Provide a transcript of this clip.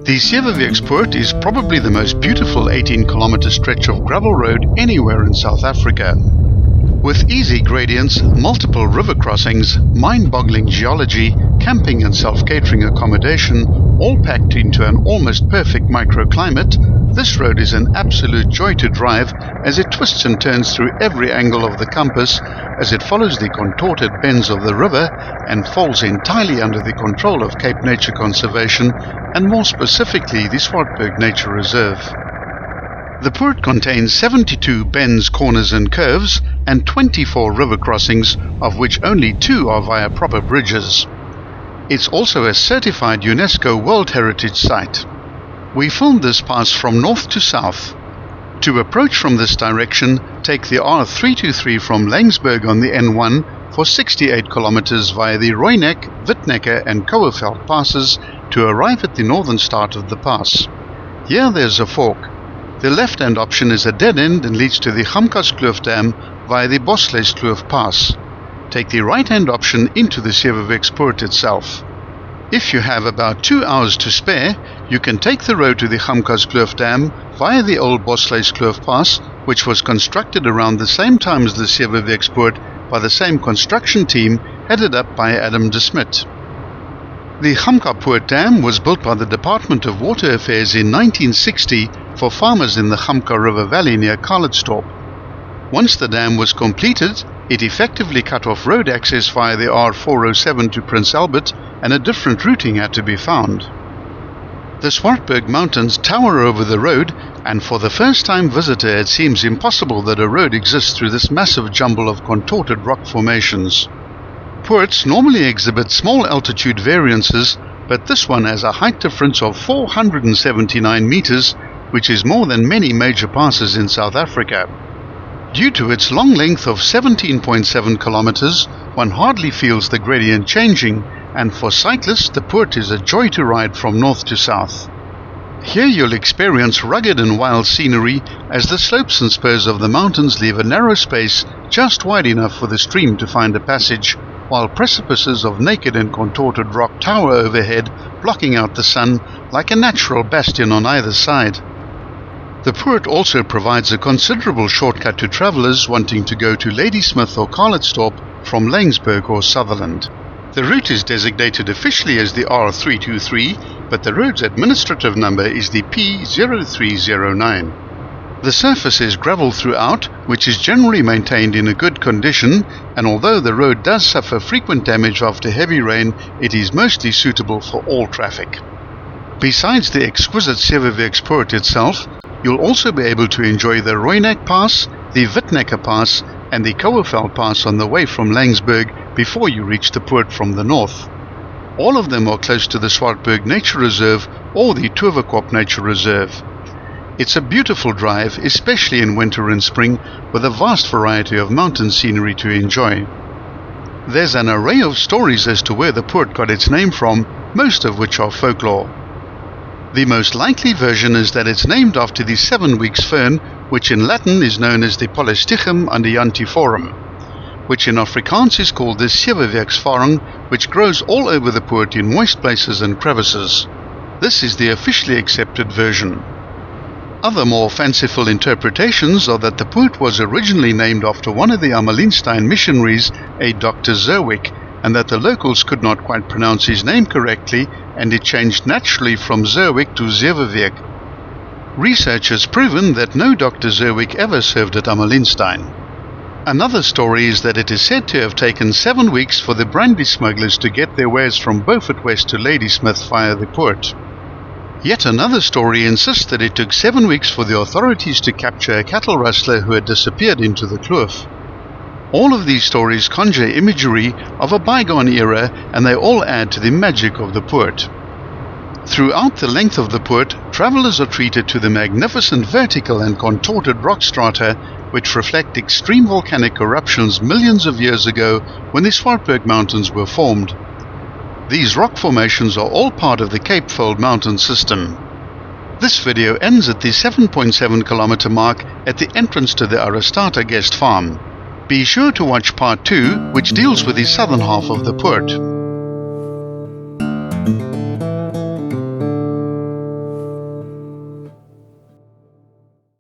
The Seweweeks Poort is probably the most beautiful 18-kilometer stretch of gravel road anywhere in South Africa. With easy gradients, multiple river crossings, mind-boggling geology, camping and self-catering accommodation, all packed into an almost perfect microclimate, this road is an absolute joy to drive as it twists and turns through every angle of the compass as it follows the contorted bends of the river and falls entirely under the control of Cape Nature Conservation and more specifically the Swartberg Nature Reserve. The Poort contains 72 bends, corners and curves and 24 river crossings, of which only 2 are via proper bridges. It's also a certified UNESCO World Heritage Site. We filmed this pass from north to south. To approach from this direction, take the R323 from Langsberg on the N1 for 68 kilometers via the Rooinek, Witnecker and Kouweveld passes to arrive at the northern start of the pass. Here there's a fork. The left-hand option is a dead end and leads to the Gamkaskloof Dam via the Bosleeskloof Pass. Take the right-hand option into the Seweweeks Poort itself. If you have about 2 hours to spare, you can take the road to the Gamkaskloof Dam via the old Bosleeskloof Pass, which was constructed around the same time as the Seweweeks Poort by the same construction team headed up by Adam de Smet. The Gamkapoort Dam was built by the Department of Water Affairs in 1960 for farmers in the Gamka River Valley near Calitzdorp. Once the dam was completed, it effectively cut off road access via the R407 to Prince Albert, and a different routing had to be found. The Swartberg Mountains tower over the road, and for the first-time visitor it seems impossible that a road exists through this massive jumble of contorted rock formations. Poorts normally exhibit small altitude variances, but this one has a height difference of 479 meters, which is more than many major passes in South Africa. Due to its long length of 17.7 kilometers, one hardly feels the gradient changing, and for cyclists the Poort is a joy to ride from north to south. Here you'll experience rugged and wild scenery as the slopes and spurs of the mountains leave a narrow space just wide enough for the stream to find a passage, while precipices of naked and contorted rock tower overhead, blocking out the sun like a natural bastion on either side. The Poort also provides a considerable shortcut to travellers wanting to go to Ladysmith or Calitzdorp from Langsberg or Sutherland. The route is designated officially as the R323, but the road's administrative number is the P0309. The surface is gravel throughout, which is generally maintained in a good condition, and although the road does suffer frequent damage after heavy rain, it is mostly suitable for all traffic. Besides the exquisite Seweweeks Poort itself, you'll also be able to enjoy the Rooinek Pass, the Witnecker Pass and the Kouweveld Pass on the way from Langsberg before you reach the Poort from the north. All of them are close to the Swartberg Nature Reserve or the Seweweeks Nature Reserve. It's a beautiful drive, especially in winter and spring, with a vast variety of mountain scenery to enjoy. There's an array of stories as to where the Poort got its name from, most of which are folklore. The most likely version is that it's named after the 7-weeks fern, which in Latin is known as the Polystichum andiantiforum, which in Afrikaans is called the Seweweeksvarung, which grows all over the Poort in moist places and crevices. This is the officially accepted version. Other more fanciful interpretations are that the Poort was originally named after one of the Amelinstein missionaries, a Dr. Zerwick, and that the locals could not quite pronounce his name correctly, and it changed naturally from Zerwick to Seweweek. Research has proven that no Dr. Zerwick ever served at Amelinstein. Another story is that it is said to have taken 7 weeks for the brandy smugglers to get their wares from Beaufort West to Ladysmith via the Poort. Yet another story insists that it took 7 weeks for the authorities to capture a cattle rustler who had disappeared into the kloof. All of these stories conjure imagery of a bygone era, and they all add to the magic of the Poort. Throughout the length of the Poort, travellers are treated to the magnificent vertical and contorted rock strata which reflect extreme volcanic eruptions millions of years ago when the Swartberg Mountains were formed. These rock formations are all part of the Cape Fold mountain system. This video ends at the 7.7 kilometer mark at the entrance to the Aristata guest farm. Be sure to watch part 2, which deals with the southern half of the Poort.